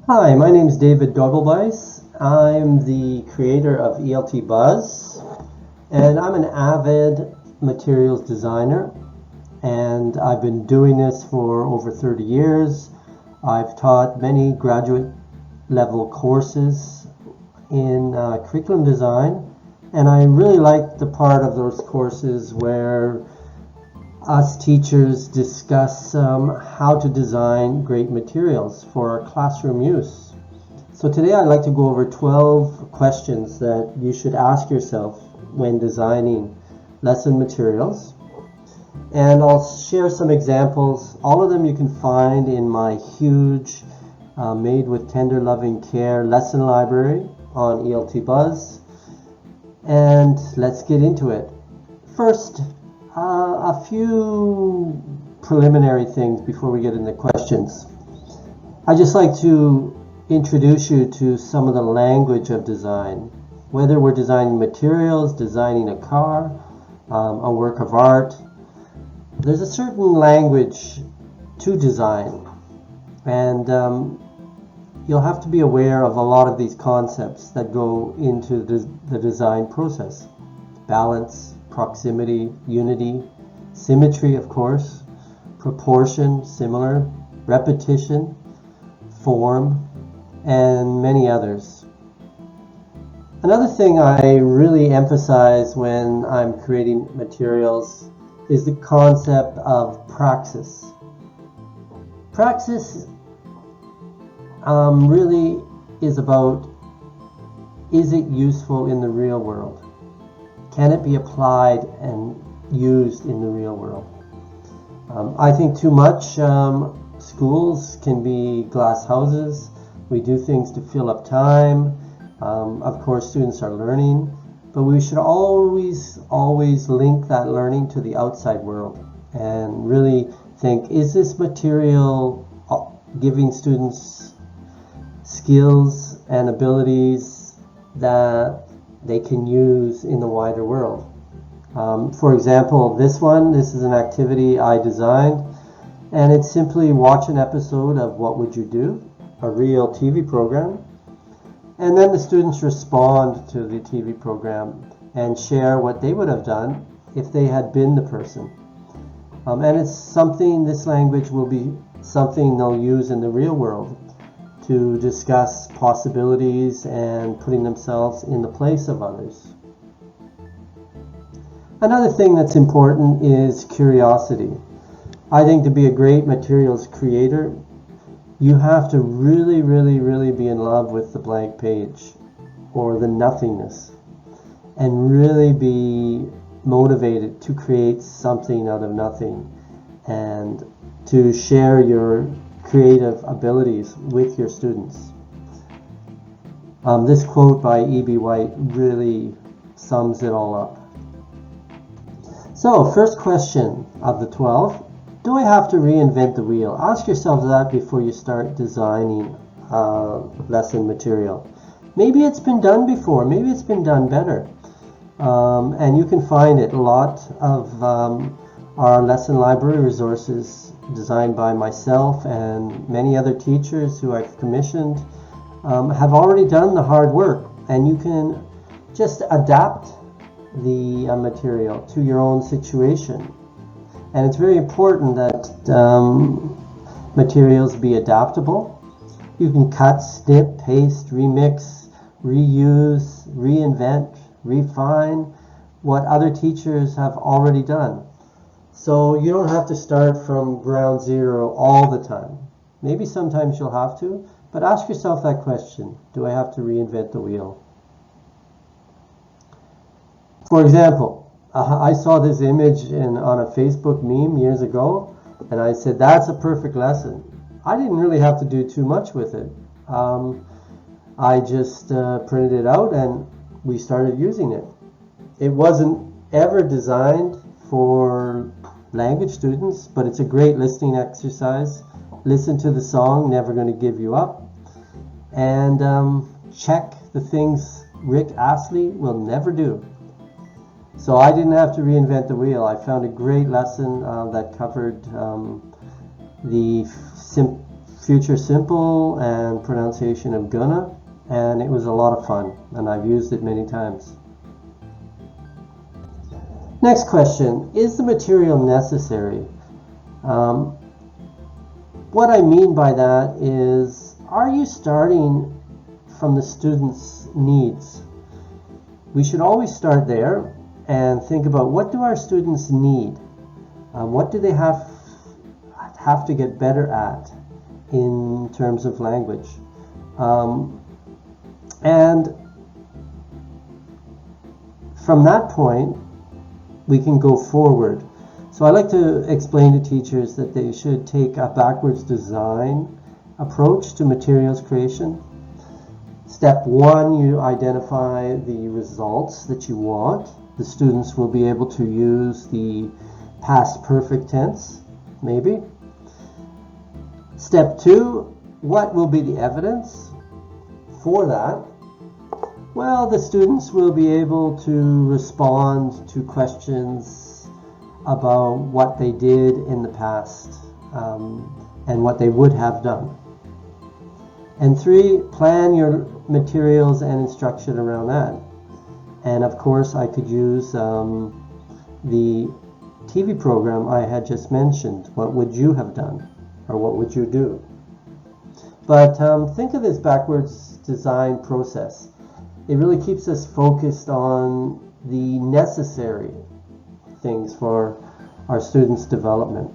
Hi, my name is David Doublebice. I'm the creator of ELT Buzz, and I'm an avid materials designer, and I've been doing this for over 30 years. I've taught many graduate level courses in curriculum design, and I really like the part of those courses where us teachers discuss how to design great materials for our classroom use. So today I'd like to go over 12 questions that you should ask yourself when designing lesson materials. And I'll share some examples. All of them you can find in my huge Made with Tender Loving Care lesson library on ELT Buzz. And let's get into it. First, a few preliminary things before we get into questions. I'd just like to introduce you to some of the language of design. Whether we're designing materials, designing a car, a work of art, there's a certain language to design. And you'll have to be aware of a lot of these concepts that go into the design process. Balance, proximity, unity, symmetry, of course, proportion, similar, repetition, form, and many others. Another thing I really emphasize when I'm creating materials is the concept of praxis. Praxis really is about, is it useful in the real world? Can it be applied and used in the real world? I think too much schools can be glass houses. We do things to fill up time. Of course, students are learning, but we should always link that learning to the outside world and really think, is this material giving students skills and abilities that they can use in the wider world? For example, this is an activity I designed, and it's simply watch an episode of What Would You Do, a real TV program, and then the students respond to the TV program and share what they would have done if they had been the person. And it's something, this language will be something they'll use in the real world to discuss possibilities and putting themselves in the place of others. Another thing that's important is curiosity. I think to be a great materials creator, you have to really be in love with the blank page or the nothingness and really be motivated to create something out of nothing and to share your creative abilities with your students. This quote by E.B. White really sums it all up. So, first question of the 12, do I have to reinvent the wheel? Ask yourself that before you start designing lesson material. Maybe it's been done before, maybe it's been done better. And you can find it. A lot of our lesson library resources designed by myself and many other teachers who I've commissioned have already done the hard work, and you can just adapt the material to your own situation. And it's very important that materials be adaptable. You can cut, snip, paste, remix, reuse, reinvent, refine what other teachers have already done. So you don't have to start from ground zero all the time. Maybe sometimes you'll have to, but ask yourself that question. Do I have to reinvent the wheel? For example, I saw this image on a Facebook meme years ago, and I said, that's a perfect lesson. I didn't really have to do too much with it. I just printed it out and we started using it. It wasn't ever designed for language students, but it's a great listening exercise. Listen to the song, Never Gonna Give You Up, and check the things Rick Astley will never do. So I didn't have to reinvent the wheel. I found a great lesson that covered the future simple and pronunciation of gonna, and it was a lot of fun, and I've used it many times. Next question, is the material necessary? What I mean by that is, are you starting from the student's needs? We should always start there and think about, what do our students need? What do they have to get better at in terms of language? And from that point, we can go forward. So I like to explain to teachers that they should take a backwards design approach to materials creation. Step one, you identify the results that you want. The students will be able to use the past perfect tense, maybe. Step two, what will be the evidence for that? Well, the students will be able to respond to questions about what they did in the past and what they would have done. And three, plan your materials and instruction around that. And of course, I could use the TV program I had just mentioned. What would you have done? Or what would you do? But think of this backwards design process. It really keeps us focused on the necessary things for our students' development.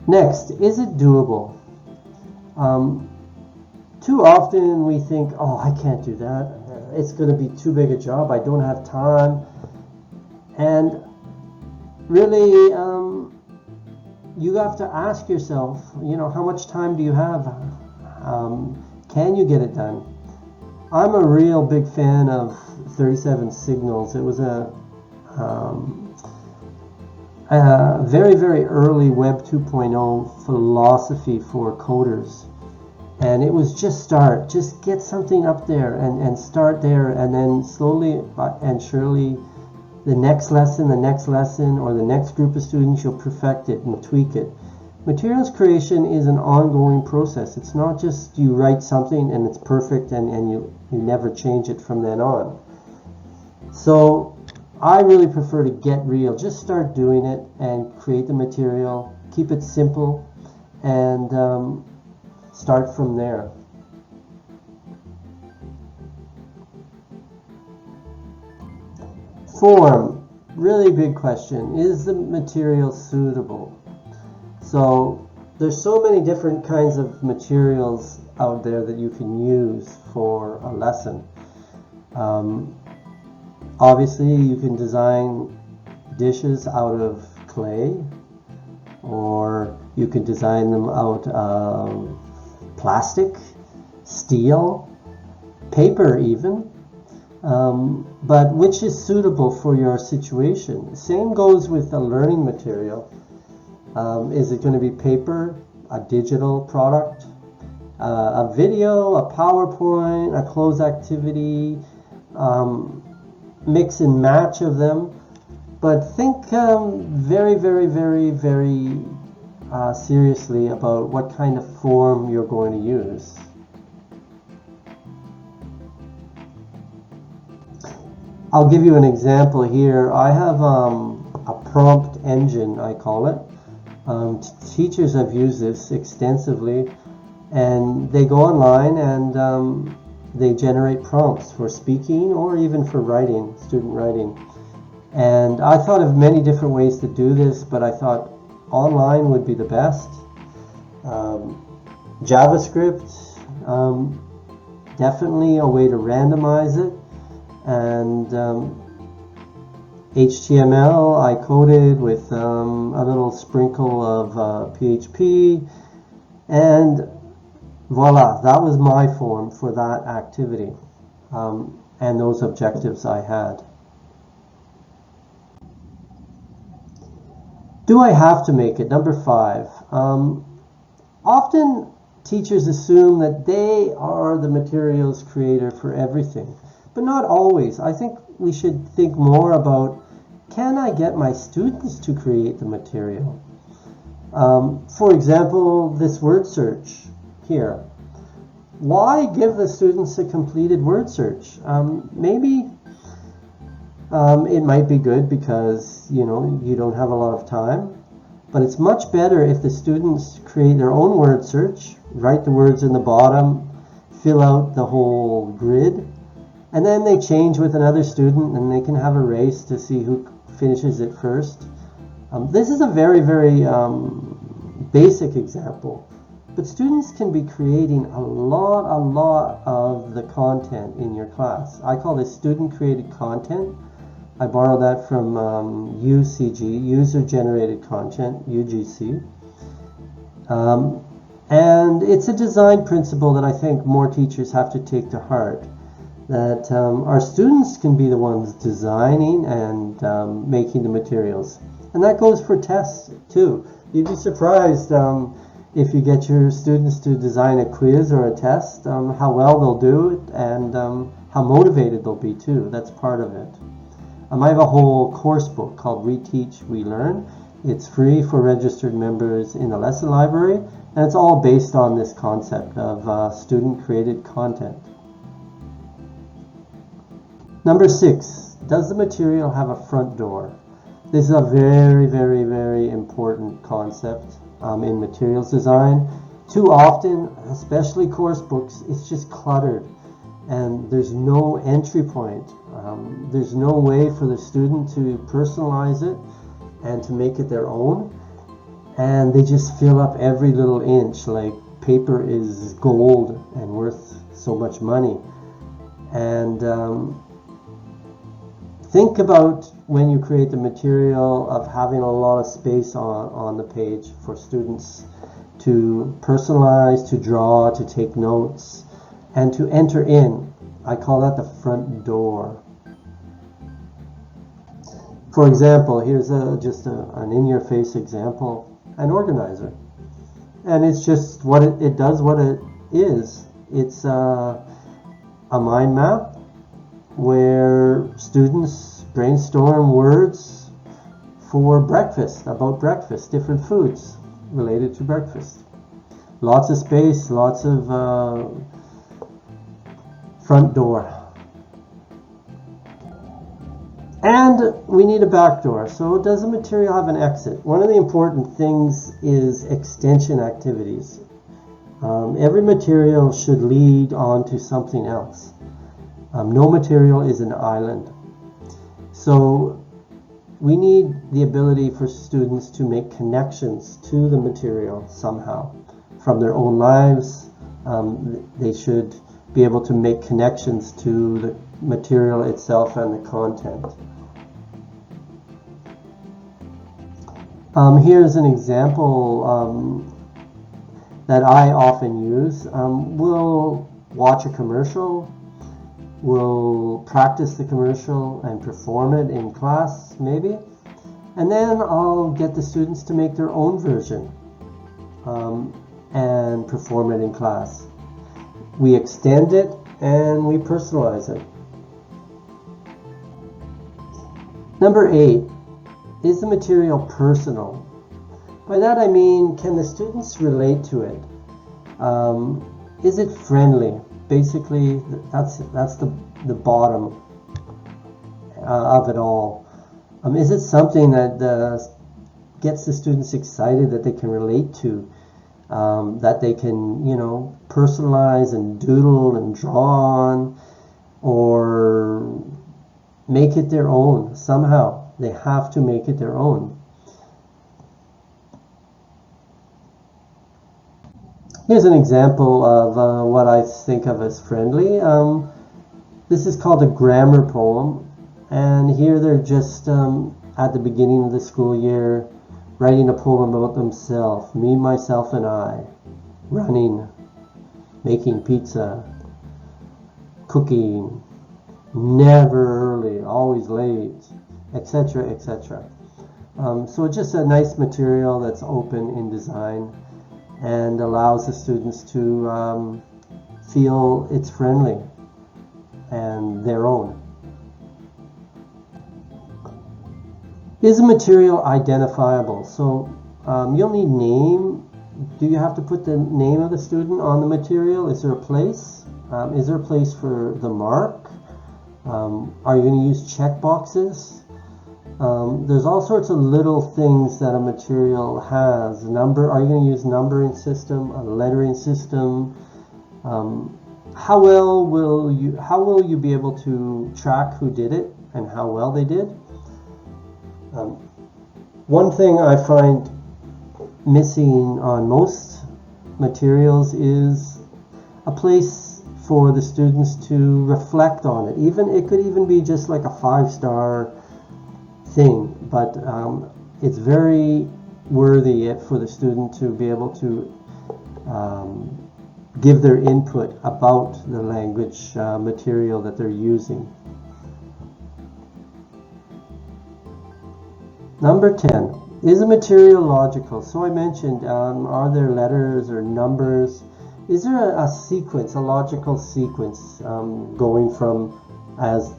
Next, is it doable? Too often we think, oh, I can't do that. It's going to be too big a job. I don't have time. And really, you have to ask yourself, how much time do you have? Can you get it done? I'm a real big fan of 37 Signals. It was a very, very early Web 2.0 philosophy for coders. And it was just get something up there and start there, and then slowly and surely the next lesson, or the next group of students, you'll perfect it and tweak it. Materials creation is an ongoing process. It's not just you write something and it's perfect and you never change it from then on. So I really prefer to get real. Just start doing it and create the material. Keep it simple and start from there. Form, really big question. Is the material suitable? So there's so many different kinds of materials out there that you can use for a lesson. Obviously you can design dishes out of clay, or you can design them out of plastic, steel, paper even. But which is suitable for your situation? Same goes with the learning material. Is it going to be paper, a digital product, a video, a PowerPoint, a closed activity, mix and match of them? But think very, very, very, very seriously about what kind of form you're going to use. I'll give you an example here. I have a prompt engine, I call it. Teachers have used this extensively, and they go online and they generate prompts for speaking or even for writing, student writing. And I thought of many different ways to do this, but I thought online would be the best. JavaScript, definitely a way to randomize it. And HTML I coded with a little sprinkle of PHP, and voila, that was my form for that activity and those objectives I had. Do I have to make it? Number 5. Often teachers assume that they are the materials creator for everything. But not always. I think we should think more about, can I get my students to create the material? For example, this word search here. Why give the students a completed word search? Maybe it might be good because you don't have a lot of time, but it's much better if the students create their own word search, write the words in the bottom, fill out the whole grid, and then they change with another student and they can have a race to see who finishes it first. This is a very, very basic example, but students can be creating a lot of the content in your class. I call this student created content. I borrowed that from UCG, user generated content, UGC. And it's a design principle that I think more teachers have to take to heart. That our students can be the ones designing and making the materials. And that goes for tests too. You'd be surprised if you get your students to design a quiz or a test, how well they'll do it and how motivated they'll be too. That's part of it. I have a whole course book called We Teach, We Learn. It's free for registered members in the lesson library, and it's all based on this concept of student created content. Number 6, does the material have a front door? This is a very, very, very important concept in materials design. Too often, especially course books, it's just cluttered and there's no entry point. There's no way for the student to personalize it and to make it their own. and they just fill up every little inch like paper is gold and worth so much money. And think about when you create the material of having a lot of space on the page for students to personalize, to draw, to take notes, and to enter in. I call that the front door. For example, here's just an in-your-face example, an organizer. And it's just what it does what it is. It's a mind map where students brainstorm words for breakfast, about breakfast, different foods related to breakfast. Lots of space, lots of front door. And we need a back door. So does the material have an exit? One of the important things is extension activities. Every material should lead on to something else. No material is an island. So we need the ability for students to make connections to the material somehow. From their own lives, they should be able to make connections to the material itself and the content. Here's an example that I often use. We'll watch a commercial, we'll practice the commercial and perform it in class maybe, and then I'll get the students to make their own version and perform it in class. We extend it and we personalize it. Number 8, is the material personal? By that I mean, can the students relate to it? Is it friendly? Basically, that's the bottom of it all. Is it something that gets the students excited, that they can relate to, that they can, personalize and doodle and draw on, or make it their own somehow? They have to make it their own. Here's an example of what I think of as friendly. This is called a grammar poem, and here they're just at the beginning of the school year writing a poem about themselves. Me, myself, and I. Running, making pizza, cooking, never early, always late, etc., etc. So it's just a nice material that's open in design and allows the students to feel it's friendly and their own. Is the material identifiable? So you'll need name. Do you have to put the name of the student on the material? Is there a place? Is there a place for the mark? Are you going to use check boxes? There's all sorts of little things that a material has. Number, are you going to use numbering system, a lettering system? How will you be able to track who did it and how well they did? One thing I find missing on most materials is a place for the students to reflect on it. It could even be just like a 5-star thing, but it's very worthy for the student to be able to give their input about the language material that they're using. Number 10, is a material logical? So I mentioned, are there letters or numbers? Is there a sequence, a logical sequence going from, as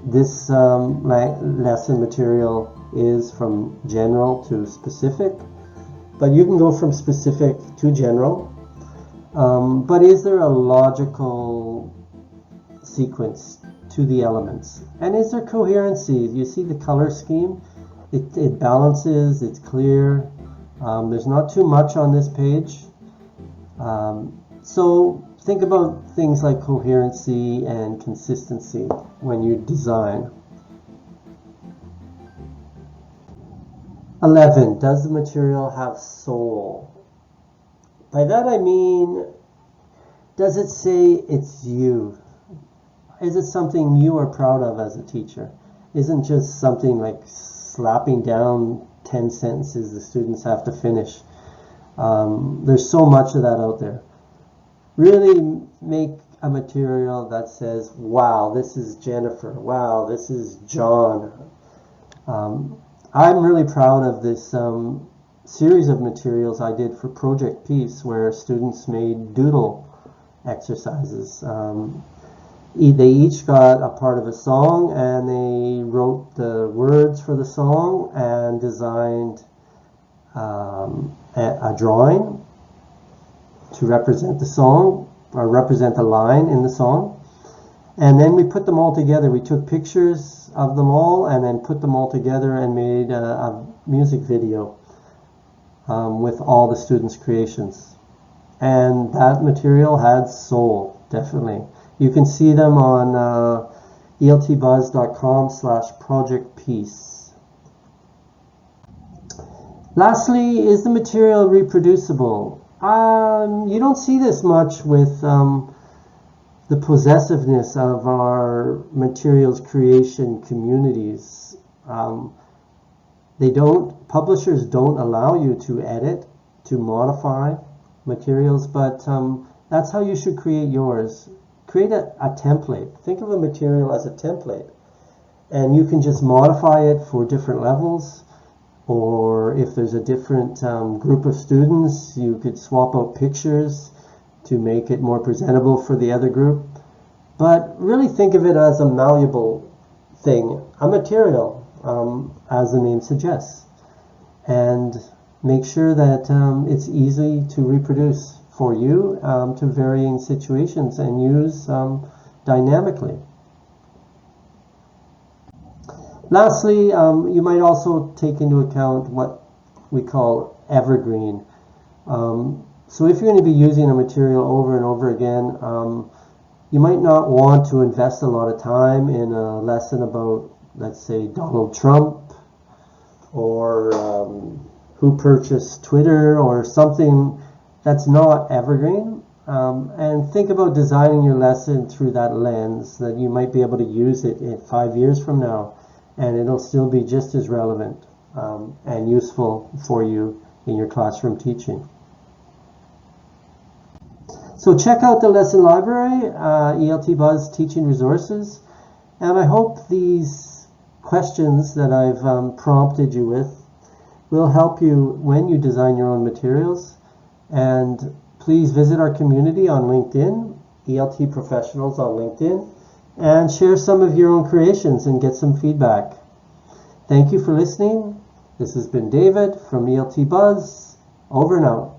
this lesson material is, from general to specific? But you can go from specific to general. But is there a logical sequence to the elements? And is there coherency? You see the color scheme? It balances, it's clear. There's not too much on this page. So think about things like coherency and consistency when you design. 11. Does the material have soul? By that I mean, does it say it's you? Is it something you are proud of as a teacher? Isn't just something like slapping down 10 sentences the students have to finish. There's so much of that out there. Really make a material that says, wow, this is Jennifer. Wow, this is John. I'm really proud of this series of materials I did for Project Peace, where students made doodle exercises. They each got a part of a song, and they wrote the words for the song and designed a drawing to represent the song, or represent a line in the song. And then we put them all together. We took pictures of them all and then put them all together and made a music video with all the students' creations. And that material had soul, definitely. You can see them on eltbuzz.com/projectpeace. Lastly, is the material reproducible? You don't see this much with the possessiveness of our materials creation communities. Publishers don't allow you to edit, to modify materials, but that's how you should create yours. Create a template. Think of a material as a template, and you can just modify it for different levels, or if there's a different group of students, you could swap out pictures to make it more presentable for the other group. But really think of it as a malleable thing, a material, as the name suggests. And make sure that it's easy to reproduce for you to varying situations and use dynamically. Lastly, you might also take into account what we call evergreen. So if you're going to be using a material over and over again, you might not want to invest a lot of time in a lesson about, let's say, Donald Trump, or who purchased Twitter, or something that's not evergreen. And think about designing your lesson through that lens, that you might be able to use it in 5 years from now, and it'll still be just as relevant and useful for you in your classroom teaching. So check out the lesson library, ELT Buzz Teaching Resources, and I hope these questions that I've prompted you with will help you when you design your own materials. And please visit our community on LinkedIn, ELT Professionals on LinkedIn, and share some of your own creations and get some feedback. Thank you for listening. This has been David from ELT Buzz. Over and out.